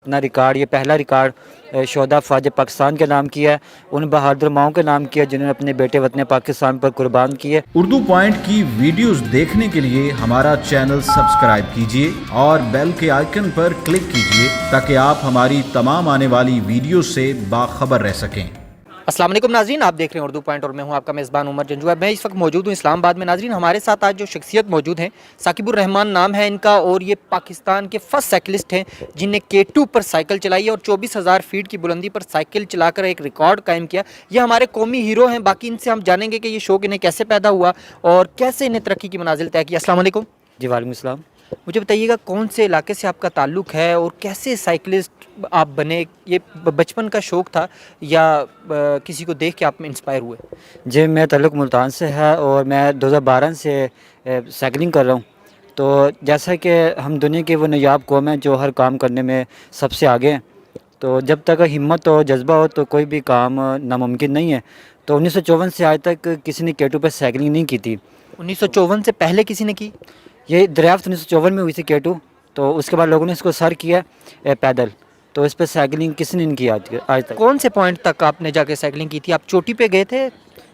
اپنا ریکارڈ، یہ پہلا ریکارڈ شہداء فوج پاکستان کے نام کیا ہے، ان بہادر ماؤں کے نام کیا جنہوں نے اپنے بیٹے وطن پاکستان پر قربان کیے۔ اردو پوائنٹ کی ویڈیوز دیکھنے کے لیے ہمارا چینل سبسکرائب کیجیے اور بیل کے آئیکن پر کلک کیجیے تاکہ آپ ہماری تمام آنے والی ویڈیوز سے باخبر رہ سکیں۔ السلام علیکم ناظرین، آپ دیکھ رہے ہیں اردو پوائنٹ اور میں ہوں آپ کا میزبان عمر جنجوع۔ میں اس وقت موجود ہوں اسلام آباد میں۔ ناظرین، ہمارے ساتھ آج جو شخصیت موجود ہیں، ثاقب الرحمان نام ہے ان کا، اور یہ پاکستان کے فرسٹ سائیکلسٹ ہیں جن نے K2 پر سائیکل چلائی ہے اور 24,000 فیٹ کی بلندی پر سائیکل چلا کر ایک ریکارڈ قائم کیا۔ یہ ہمارے قومی ہیرو ہیں۔ باقی ان سے ہم جانیں گے کہ یہ شوق انہیں کیسے پیدا ہوا اور کیسے انہیں ترقی کی منازل طے کی۔ السلام علیکم جی وعلیکم السلام۔ مجھے بتائیے گا کون سے علاقے سے آپ کا تعلق ہے اور کیسے سائیکلسٹ آپ بنے؟ یہ بچپن کا شوق تھا یا کسی کو دیکھ کے آپ میں انسپائر ہوئے؟ جی میرا تعلق ملتان سے ہے اور میں 2012 سے سائیکلنگ کر رہا ہوں۔ تو جیسا کہ ہم دنیا کی وہ نایاب قوم ہے جو ہر کام کرنے میں سب سے آگے ہیں، تو جب تک ہمت ہو، جذبہ ہو تو کوئی بھی کام ناممکن نہیں ہے۔ تو 1954 سے آج تک کسی نے K2 پہ سائیکلنگ نہیں کی تھی۔ 1954 سے پہلے کسی نے کی؟ یہ دریافت 1954 میں ہوئی تھی K2، تو اس کے بعد لوگوں نے اس کو سر کیا پیدل، تو اس پہ سائیکلنگ کسی نے نہیں کی آج تک۔ کون سے پوائنٹ تک آپ نے جا کے سائیکلنگ کی تھی؟ آپ چوٹی پہ گئے تھے؟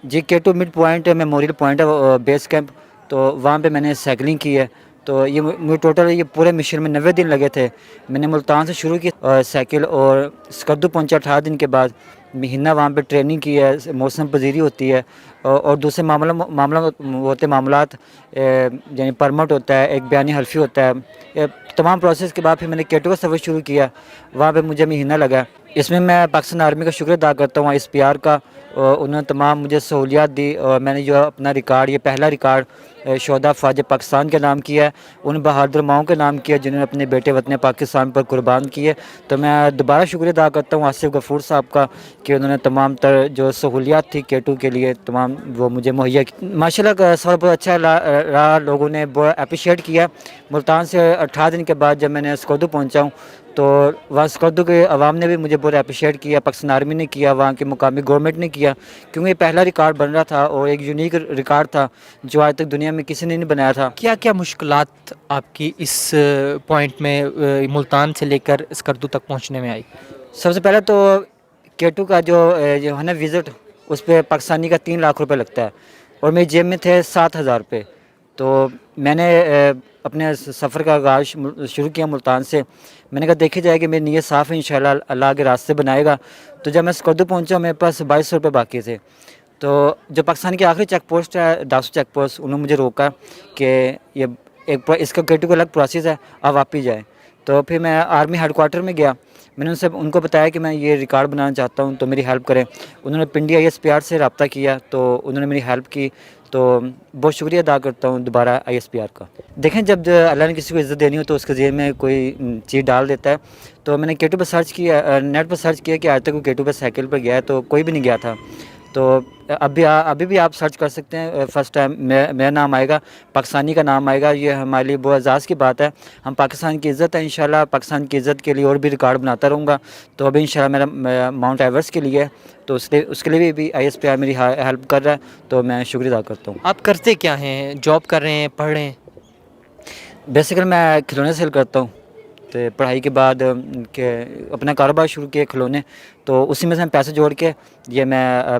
جی K2 mid point memorial point ہے، بیس کیمپ، تو وہاں پہ میں نے سائیکلنگ کی ہے۔ تو یہ مجھے ٹوٹل یہ پورے مشن میں 90 دن لگے تھے۔ میں نے ملتان سے شروع کی سائیکل اور سکردو پہنچا 18 دن کے بعد، مہینہ وہاں پہ ٹریننگ کی ہے، موسم پذیری ہوتی ہے اور دوسرے معاملات یعنی پرمٹ ہوتا ہے، ایک بیانی حلفی ہوتا ہے، یہ تمام پروسیس کے بعد پھر میں نے K2 کا سفر شروع کیا۔ وہاں پہ مجھے مہینہ لگا۔ اس میں پاکستان آرمی کا شکر ادا کرتا ہوں، ISPR کا، انہوں نے تمام مجھے سہولیات دی اور میں نے جو اپنا ریکارڈ، یہ پہلا ریکارڈ شہداء فوج پاکستان کے نام کیا ہے، ان بہادر ماؤں کے نام کیا جنہوں نے اپنے بیٹے وطن پاکستان پر قربان کیے۔ تو میں دوبارہ شکریہ ادا کرتا ہوں آصف غفور صاحب کا کہ انہوں نے تمام تر جو سہولیات تھی K2 کے لیے تمام وہ مجھے مہیا کی۔ ماشاءاللہ کا سفر بہت اچھا رہا، لوگوں نے بہت اپریشیٹ کیا۔ ملتان سے 18 دن کے بعد جب میں نے سکردو پہنچا ہوں تو وہاں سکردو کے عوام نے بھی مجھے بہت اپریشیٹ کیا، پاکستان آرمی نے کیا، وہاں کے مقامی گورنمنٹ نے کیا، کیونکہ یہ پہلا ریکارڈ بن رہا تھا اور ایک یونیک ریکارڈ تھا جو آج تک دنیا میں کسی نے نہیں بنایا تھا۔ کیا کیا مشکلات آپ کی اس پوائنٹ میں ملتان سے لے کر سکردو تک پہنچنے میں آئی؟ سب سے پہلے تو K2 کا جو ہے نا وزٹ، اس پہ پاکستانی کا 3 لاکھ روپے لگتا ہے اور میری جیب میں تھے 7,000 روپے۔ تو میں نے اپنے سفر کا آغاز شروع کیا ملتان سے۔ میں نے کہا دیکھی جائے کہ میری نیت صاف ہے، انشاءاللہ اللہ کے راستے بنائے گا۔ تو جب میں سکردو پہنچا میرے پاس 2200 روپے باقی تھے۔ تو جو پاکستان کی آخری چیک پوسٹ ہے داسو چیک پوسٹ، انہوں نے مجھے روکا کہ یہ اس کا K2 کا الگ پروسیس ہے، آپ واپس جائیں۔ تو پھر میں آرمی ہیڈ کوارٹر میں گیا، میں نے ان کو بتایا کہ میں یہ ریکارڈ بنانا چاہتا ہوں تو میری ہیلپ کریں۔ انہوں نے پنڈی ISPR سے رابطہ کیا تو انہوں نے میری ہیلپ کی، تو بہت شکریہ ادا کرتا ہوں دوبارہ ISPR کا۔ دیکھیں جب اللہ نے کسی کو عزت دینی ہو تو اس کے ذہن میں کوئی چیز ڈال دیتا ہے۔ تو میں نے K2 پہ سرچ کیا، نیٹ پہ سرچ کیا کہ آج تک کوئی K2 پہ سائیکل پہ گیا ہے تو کوئی بھی نہیں گیا تھا۔ تو ابھی بھی آپ سرچ کر سکتے ہیں، فرسٹ ٹائم میرا نام آئے گا، پاکستانی کا نام آئے گا۔ یہ ہمارے لیے بہت اعزاز کی بات ہے۔ ہم پاکستان کی عزت ہے، انشاءاللہ پاکستان کی عزت کے لیے اور بھی ریکارڈ بناتا رہوں گا۔ تو ابھی انشاءاللہ میرا ماؤنٹ ایورسٹ کے لیے ہے، تو اس کے لیے بھی ISPR میری ہیلپ کر رہا ہے، تو میں شکریہ ادا کرتا ہوں۔ آپ کرتے کیا ہیں؟ جاب کر رہے ہیں، پڑھ رہے ہیں؟ بیسیکلی میں کھلونے سیل کرتا ہوں، تو پڑھائی کے بعد کہ اپنا کاروبار شروع کیا کھلونے، تو اسی میں سے پیسے جوڑ کے یہ میں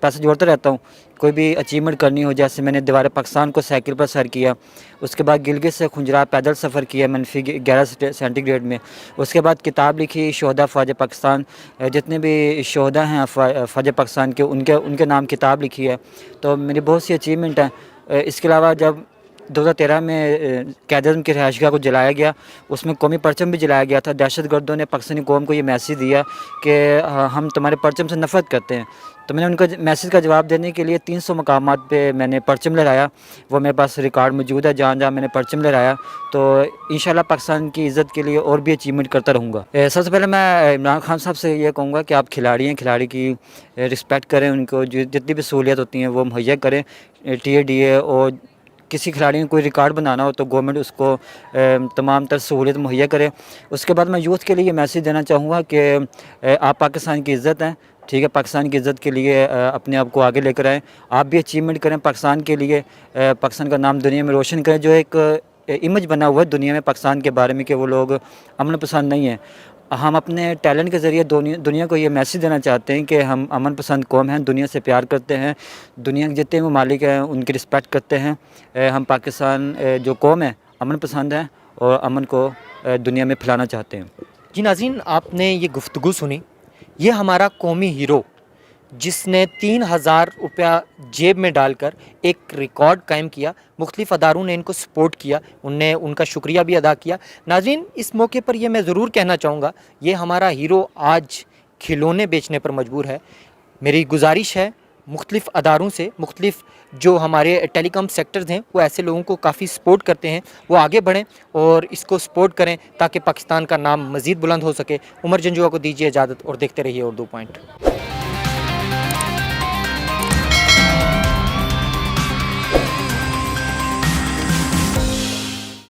پیسے جوڑتا رہتا ہوں۔ کوئی بھی اچیومنٹ کرنی ہو، جیسے میں نے دیوار پاکستان کو سائیکل پر سر کیا، اس کے بعد گلگت سے کھنجرات پیدل سفر کیا -11 سینٹی گریڈ میں، اس کے بعد کتاب لکھی شہداء فوج پاکستان، جتنے بھی شہداء ہیں فوج پاکستان کے ان کے نام کتاب لکھی ہے۔ تو میری بہت سی اچیومنٹ ہیں۔ اس کے علاوہ جب 2013 میں قائد اعظم کی رہائش گاہ کو جلایا گیا، اس میں قومی پرچم بھی جلایا گیا تھا۔ دہشت گردوں نے پاکستانی قوم کو یہ میسیج دیا کہ ہم تمہارے پرچم سے نفرت کرتے ہیں۔ تو میں نے ان کا میسیج کا جواب دینے کے لیے 300 مقامات پہ میں نے پرچم لہرایا، وہ میرے پاس ریکارڈ موجود ہے، جہاں جہاں میں نے پرچم لہرایا۔ تو انشاءاللہ پاکستان کی عزت کے لیے اور بھی اچیومنٹ کرتا رہوں گا۔ سب سے پہلے میں عمران خان صاحب سے یہ کہوں گا کہ آپ کھلاڑی ہیں، کھلاڑی کی رسپیکٹ کریں، ان کو جتنی بھی سہولیت ہوتی ہیں وہ مہیا کریں۔ TADA اور کسی کھلاڑی نے کوئی ریکارڈ بنانا ہو تو گورنمنٹ اس کو تمام تر سہولیت مہیا کرے۔ اس کے بعد میں یوتھ کے لیے یہ میسیج دینا چاہوں گا کہ آپ پاکستان کی عزت ہیں، ٹھیک ہے، پاکستان کی عزت کے لیے اپنے آپ کو آگے لے کر آئیں، آپ بھی اچیومنٹ کریں پاکستان کے لیے، پاکستان کا نام دنیا میں روشن کریں۔ جو ایک امیج بنا ہوا ہے دنیا میں پاکستان کے بارے میں کہ وہ لوگ امن پسند نہیں ہیں، ہم اپنے ٹیلنٹ کے ذریعے دنیا کو یہ میسیج دینا چاہتے ہیں کہ ہم امن پسند قوم ہیں، دنیا سے پیار کرتے ہیں، دنیا کے جتنے ممالک ہیں ان کی رسپیکٹ کرتے ہیں۔ ہم پاکستان جو قوم ہے امن پسند ہیں اور امن کو دنیا میں پھیلانا چاہتے ہیں۔ جی ناظرین، آپ نے یہ گفتگو سنی، یہ ہمارا قومی ہیرو جس نے 3000 روپیہ جیب میں ڈال کر ایک ریکارڈ قائم کیا، مختلف اداروں نے ان کو سپورٹ کیا، ان کا شکریہ بھی ادا کیا۔ ناظرین، اس موقع پر یہ میں ضرور کہنا چاہوں گا، یہ ہمارا ہیرو آج کھلونے بیچنے پر مجبور ہے۔ میری گزارش ہے مختلف اداروں سے، مختلف جو ہمارے ٹیلی کام سیکٹرز ہیں وہ ایسے لوگوں کو کافی سپورٹ کرتے ہیں، وہ آگے بڑھیں اور اس کو سپورٹ کریں تاکہ پاکستان کا نام مزید بلند ہو سکے۔ عمر جنجوعہ کو دیجیے اجازت اور دیکھتے رہیے اردو پوائنٹ۔